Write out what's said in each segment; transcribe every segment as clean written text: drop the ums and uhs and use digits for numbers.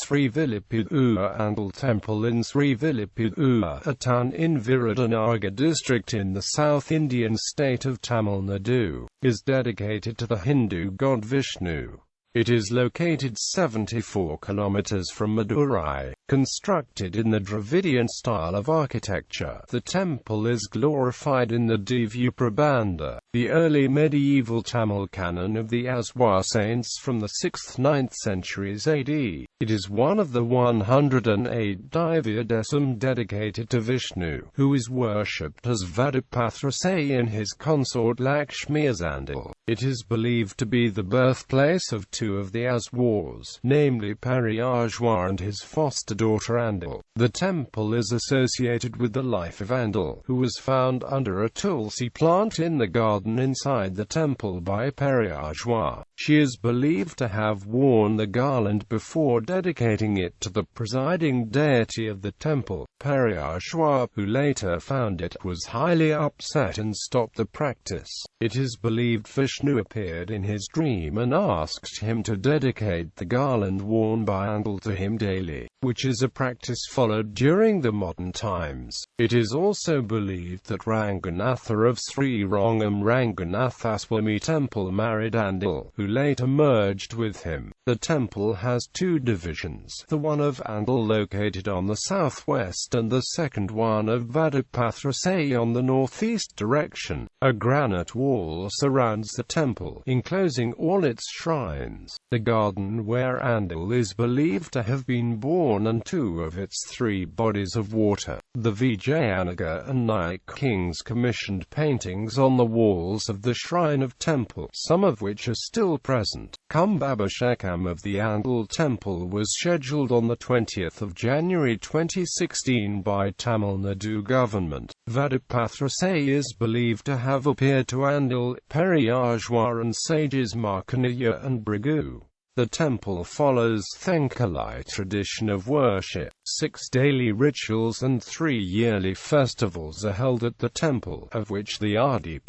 Srivilliputhur Andal Temple in Srivilliputhur, a town in Virudhunagar district in the South Indian state of Tamil Nadu, is dedicated to the Hindu god Vishnu. It is located 74 kilometers from Madurai. Constructed in the Dravidian style of architecture, the temple is glorified in the Divya Prabandha, the early medieval Tamil canon of the Azhwar saints from the 6th–9th centuries AD. It is one of the 108 Divyadesam dedicated to Vishnu, who is worshipped as Vadapathrasayi and his consort Lakshmi as Andal. It is believed to be the birthplace of two of the Azhwars, namely Azhwar and his foster daughter Andal. The temple is associated with the life of Andal, who was found under a tulsi plant in the garden inside the temple by Azhwar. She is believed to have worn the garland before dedicating it to the presiding deity of the temple. Azhwar, who later found it, was highly upset and stopped the practice. It is believed Vishnu appeared in his dream and asked him to dedicate the garland worn by Andal to him daily, which is a practice followed during the modern times. It is also believed that Ranganatha of Ssriram Ranganathaswamy temple married Andal, who later merged with him. The temple has two divisions, the one of Andal located on the southwest and the second one of Vadapathrasayi on the northeast direction. A granite wall surrounds the temple, enclosing all its shrines. The garden where Andal is believed to have been born and two of its three bodies of water. The Virudhunagar and Naik kings commissioned paintings on the walls of the shrine of temple, some of which are still present. Kumbhabhishekam of the Andal temple was scheduled on the 20th of January 2016 by Tamil Nadu government. Vadapathrasayi is believed to have appeared to Andal, Azhwar and sages Markandeya and Bhrigu. The temple follows Thenkalai tradition of worship. 6 daily rituals and 3 yearly festivals are held at the temple, of which the Adi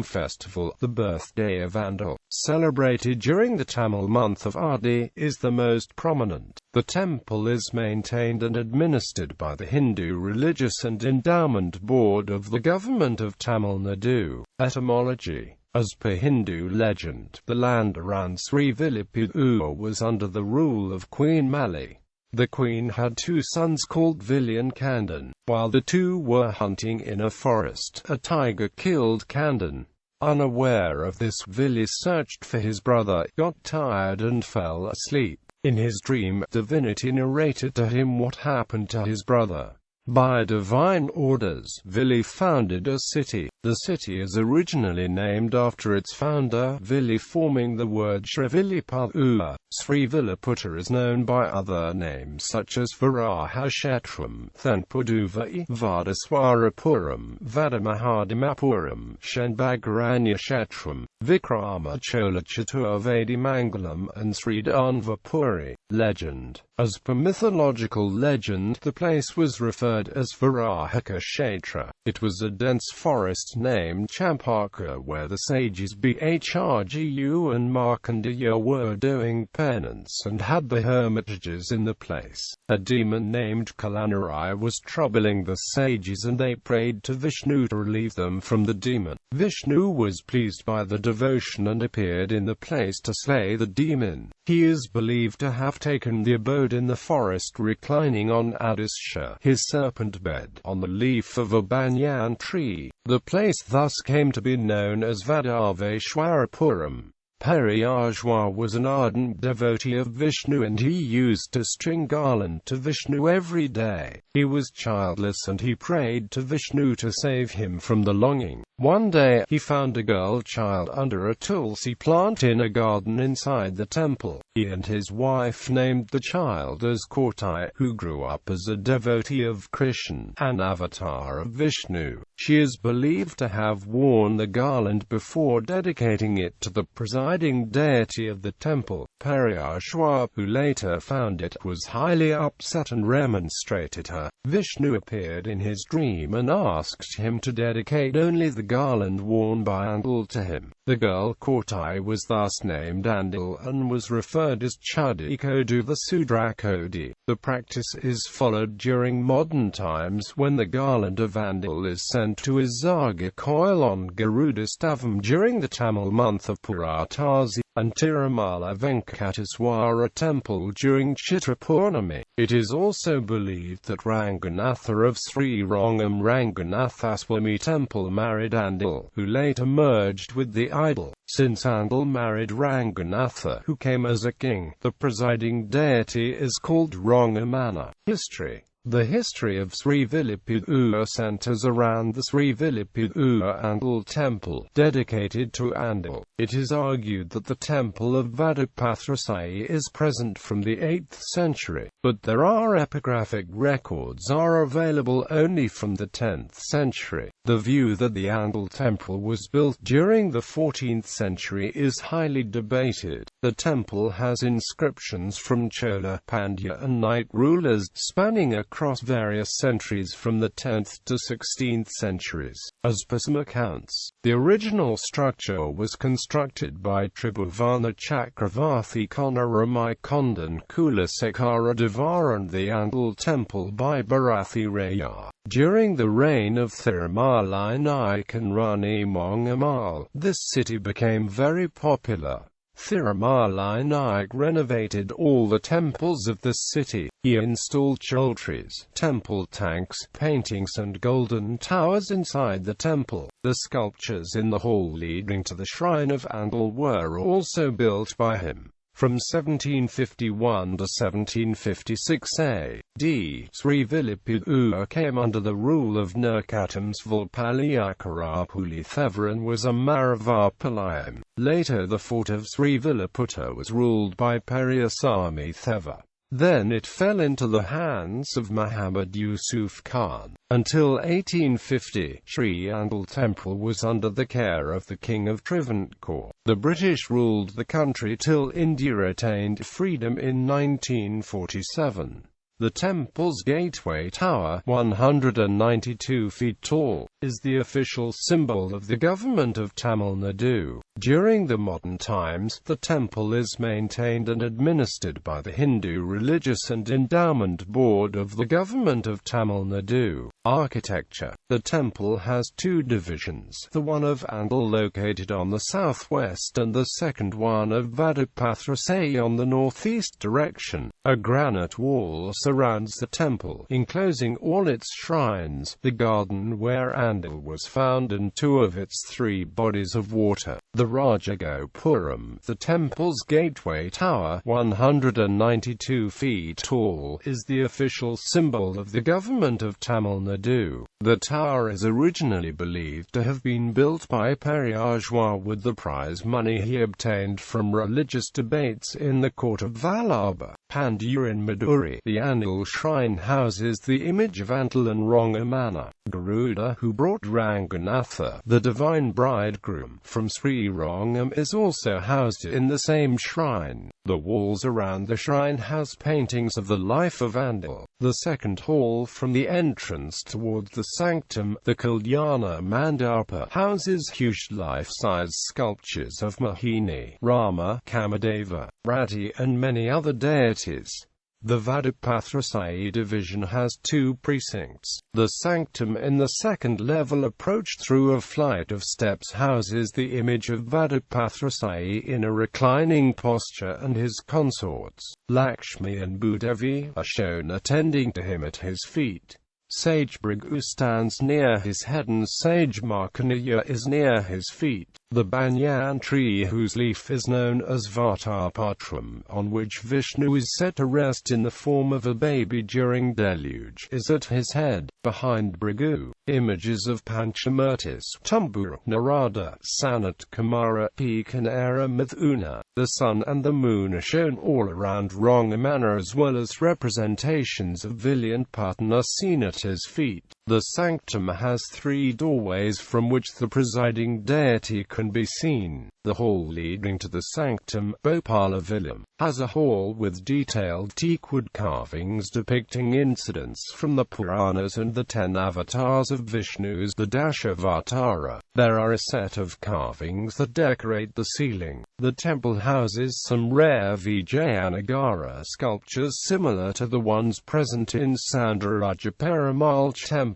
festival, the birthday of Andal, celebrated during the Tamil month of Adi, is the most prominent. The temple is maintained and administered by the Hindu Religious and Endowment Board of the Government of Tamil Nadu. Etymology. As per Hindu legend, the land around Srivilliputhur was under the rule of Queen Mali. The queen had 2 sons called Vili and Kandan. While the two were hunting in a forest, a tiger killed Kandan. Unaware of this, Vili searched for his brother, got tired and fell asleep. In his dream, divinity narrated to him what happened to his brother. By divine orders, Vili founded a city. The city is originally named after its founder, Vili, forming the word Srivilliputhur. Srivilliputhur is known by other names such as Varahashetram, Thanpuduvai, Vadaswarapuram, Vadamahadimapuram, Shenbagaranyashetram, Vikramachola Chaturvedi Mangalam, and Sridanvapuri. Legend. As per mythological legend, the place was referred as Varahakashetra. It was a dense forest named Champaka where the sages Bhrgu and Markandeya were doing penance and had the hermitages in the place. A demon named Kalanarai was troubling the sages and they prayed to Vishnu to relieve them from the demon. Vishnu was pleased by the devotion and appeared in the place to slay the demon. He is believed to have taken the abode in the forest, reclining on Adisha, his serpent bed, on the leaf of a banyan tree. The place thus came to be known as Vadaveshwarapuram. Azhwar was an ardent devotee of Vishnu and he used to string garland to Vishnu every day. He was childless and he prayed to Vishnu to save him from the longing. One day, he found a girl child under a tulsi plant in a garden inside the temple. He and his wife named the child as Kautai, who grew up as a devotee of Krishna, an avatar of Vishnu. She is believed to have worn the garland before dedicating it to the presiding deity of the temple, Azhwar, who later found it was highly upset and remonstrated her. Vishnu appeared in his dream and asked him to dedicate only the garland worn by Andal to him. The girl Kortai was thus named Andal and was referred as Chudikodu the Sudrakodi. The practice is followed during modern times when the garland of Andal is sent to Azhwar coil on Virudhunagar during the Tamil month of Puratasi, and Tirumala Venkateswara temple during Chitra Purnami. It is also believed that Ranganatha of Ssriram Ranganathaswamy temple married Andal, who later merged with the idol. Since Andal married Ranganatha, who came as a king, the presiding deity is called Rangamana. History. The history of Srivilliputhur centers around the Srivilliputhur Andal temple, dedicated to Andal. It is argued that the temple of Vadapathrasayi is present from the 8th century, but there are epigraphic records are available only from the 10th century. The view that the Andal temple was built during the 14th century is highly debated. The temple has inscriptions from Chola, Pandya and Knight rulers, spanning across various centuries from the 10th to 16th centuries. As per some accounts, the original structure was constructed by Tribhuvan Chakravarthi Konaramai Kondan Kulasekara Devaran the Andal temple by Bharathiraya. During the reign of Thirumalai Naik and Rani Mongamal, this city became very popular. Thirumalai Naik renovated all the temples of the city. He installed chultries, temple tanks, paintings and golden towers inside the temple. The sculptures in the hall leading to the shrine of Andal were also built by him. From 1751 to 1756 A.D., Srivilliputhur came under the rule of Nirkatamsval Paliyakarapulithevar and was a Maravapalayam. Later the fort of Srivilliputhur was ruled by Periyasamy Theva. Then it fell into the hands of Muhammad Yusuf Khan. Until 1850, Sri Andal Temple was under the care of the King of Travancore. The British ruled the country till India attained freedom in 1947. The temple's gateway tower, 192 feet tall, is the official symbol of the government of Tamil Nadu. During the modern times, the temple is maintained and administered by the Hindu Religious and Endowment Board of the government of Tamil Nadu. Architecture. The temple has two divisions, the one of Andal located on the southwest and the second one of Vadapathrasayi on the northeast direction. A granite wall surrounds the temple, enclosing all its shrines, the garden where Andal was found and two of its three bodies of water. The Rajagopuram, the temple's gateway tower, 192 feet tall, is the official symbol of the government of Tamil Nadu. The tower is originally believed to have been built by Periyazhwar with the prize money he obtained from religious debates in the court of Vallabha Pandya in Madurai. The Andal shrine houses the image of Andal and Rangamana, Garuda, who brought Ranganatha, the divine bridegroom, from Sriram, is also housed in the same shrine. The walls around the shrine house paintings of the life of Andal. The second hall from the entrance towards the sanctum, the Kalyana Mandapa, houses huge life-size sculptures of Mohini, Rama, Kamadeva, Rati and many other deities. The Vadapathrasayi division has two precincts. The sanctum in the second level approach through a flight of steps houses the image of Vadapathrasayi in a reclining posture and his consorts. Lakshmi and Bhudevi are shown attending to him at his feet. Sage Bhrigu stands near his head and Sage Markandeya is near his feet. The banyan tree whose leaf is known as Vatapatram, on which Vishnu is said to rest in the form of a baby during deluge, is at his head. Behind Bhrigu, images of Panchamurtis, Tumbur, Narada, Sanat Kumara, Kanara Mithuna, the sun and the moon are shown all around Rangamana as well as representations of Villain Patana seen at his feet. The sanctum has 3 doorways from which the presiding deity can be seen. The hall leading to the sanctum, Bopalavilam, has a hall with detailed teakwood carvings depicting incidents from the Puranas and the 10 avatars of Vishnu's the Dashavatara. There are a set of carvings that decorate the ceiling. The temple houses some rare Vijayanagara sculptures similar to the ones present in Soundaraja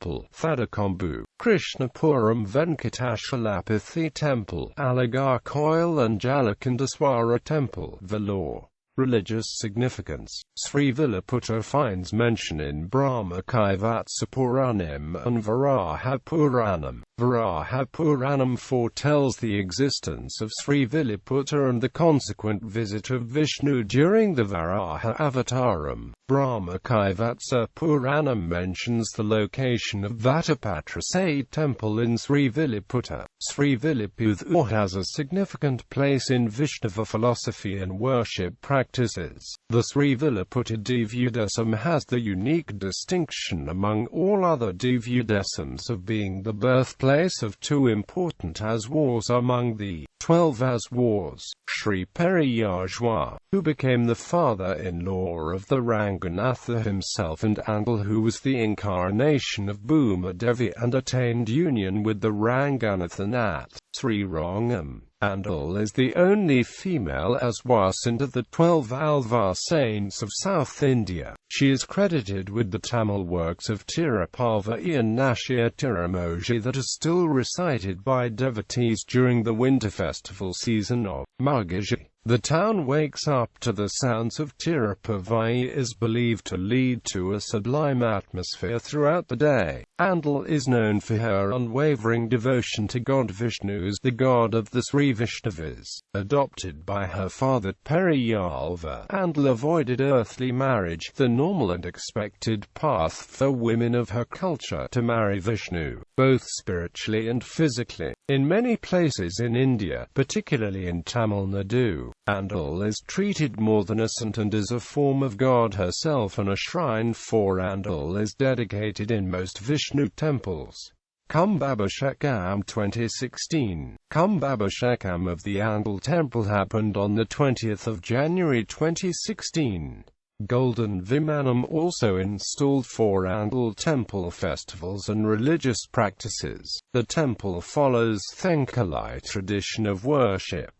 Temple, Thadakombu, Krishnapuram Venkatashalapathi Temple, Aligarh Coil and Jalakandaswara Temple, Vellore. Religious significance. Srivilliputhur finds mention in Brahmakaivatsa Puranam and Varaha Puranam. Varaha Puranam foretells the existence of Srivilliputhur and the consequent visit of Vishnu during the Varaha Avataram. Brahmakaivatsa Puranam mentions the location of Vadapathrasayi temple in Srivilliputhur. Srivilliputhur has a significant place in Vaishnava philosophy and worship practices. The Srivilliputhur Divyadesam has the unique distinction among all other Divyadesams of being the birthplace of 2 important Azhwars among the 12 Azhwars, Sri Azhwar, who became the father-in-law of the Ranganatha himself, and Andal, who was the incarnation of Bhuma Devi and attained union with the Ranganatha at Ssriram. Andal is the only female Azhwar saint of the 12 Alvar saints of South India. She is credited with the Tamil works of Tirupavai and Nashya Tiramoji that are still recited by devotees during the winter festival season of Margazhi. The town wakes up to the sounds of Tirupavai is believed to lead to a sublime atmosphere throughout the day. Andal is known for her unwavering devotion to God Vishnu, the god of the Sri Vaishnavas. Adopted by her father Periyalva, Andal avoided earthly marriage, the normal and expected path for women of her culture to marry Vishnu, both spiritually and physically. In many places in India, particularly in Tamil Nadu, Andal is treated more than a saint and is a form of God herself, and a shrine for Andal is dedicated in most Vishnu temples. Kumbhabhishekam 2016. Kumbhabhishekam of the Andal temple happened on the 20th of January 2016. Golden Vimanam also installed for Andal temple festivals and religious practices. The temple follows Thenkalai tradition of worship.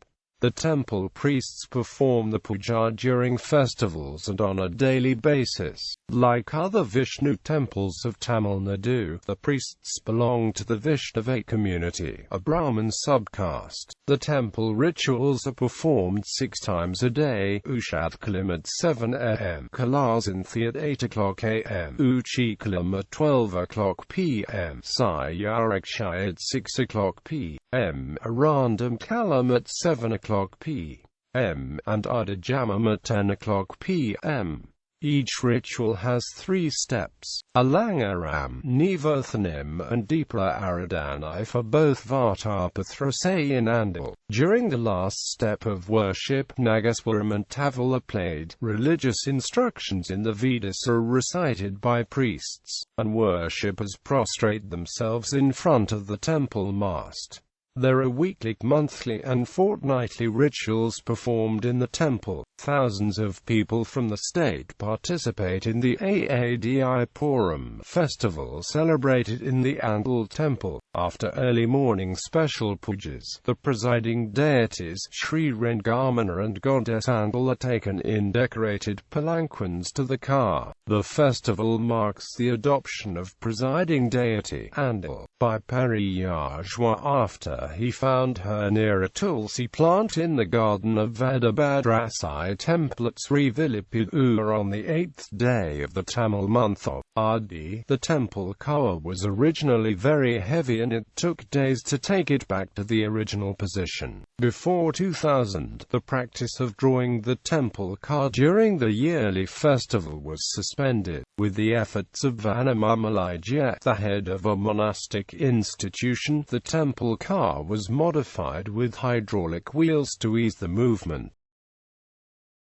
The temple priests perform the puja during festivals and on a daily basis. Like other Vishnu temples of Tamil Nadu, the priests belong to the Vaishnava community, a Brahmin subcaste. The temple rituals are performed 6 times a day: Ushadkalam at 7 am, Kalasanthi at 8 o'clock am, Uchikalam at 12 o'clock pm, Sayarakshay at 6 o'clock pm, Arandam Kalam at 7 o'clock p.m., and Ardajamam at 10 o'clock p.m. Each ritual has 3 steps: Alangaram, Nivarthanim, and Deepa Aradhanai for both Vadapathrasayi and Andal. During the last step of worship, Nagaswaram and Taval are played. Religious instructions in the Vedas are recited by priests, and worshippers prostrate themselves in front of the temple mast. There are weekly, monthly, and fortnightly rituals performed in the temple. Thousands of people from the state participate in the AD.It Puram festival celebrated in the Andal temple. After early morning special pujas, the presiding deities, Sri Rangamana and Goddess Andal, are taken in decorated palanquins to the car. The festival marks the adoption of presiding deity, Andal, by Azhwar after he found her near a tulsi plant in the garden of Vadapathrasayi temple at Srivilliputhur on the 8th day of the Tamil month of Adi. The temple car was originally very heavy and it took days to take it back to the original position. Before 2000, the practice of drawing the temple car during the yearly festival was suspended. With the efforts of Vanamalija, the head of a monastic institution, the temple car was modified with hydraulic wheels to ease the movement.